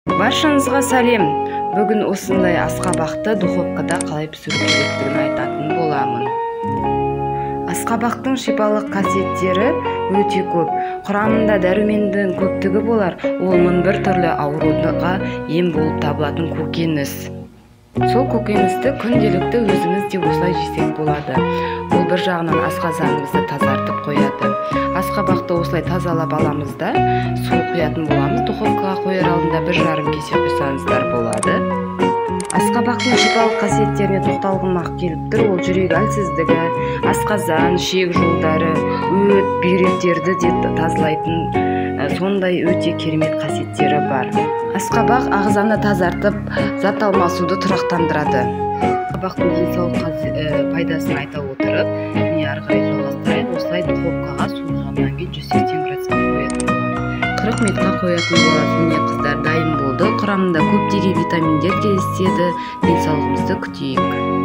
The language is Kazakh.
Баршаңызға сәлем. Бүгін осындай асқабақты духовкада қалай пісіру керектігін айтатын боламын. Асқабақтың шипалық қасиеттері өте көп. Құрамында дәрумендің көптігі болар. Ол мың бір түрлі ауруға ем болып табылатын көкөніс. Сол көкөністі күнделікті өзіміз де осылай жесек болады. Ол бір жағынан асқазанымызды тазартып қояды. Асқабақты осылай тазалап аламыз да, су құятын боламыз. Духовкаға қояр алдында 1,5 кесе құйсаңыздар болады. Асқабақтың шипалық қасиеттеріне тоқталғым келіп тұр. Ол жүрек әлсіздігі, асқазан, ішек жолдары, өт, бүйректерді де тазалайтын сондай өте керемет қасиеттері бар. Асқабақ ағзаны тазартып, зат алмасуды тұрақтандырады. Асқабақтың денсаулық пайдасын айта отырып, міне ары қарай жалғастырайық. Осылай духовкаға суығаннан кейін 180 градусқа қоятын боламыз. 40 минутқа қоятын боламыз. Міне қыздар, дайын болды. Құрамында көптеген витаминдер кездеседі. Денсаулығымызды күтейік.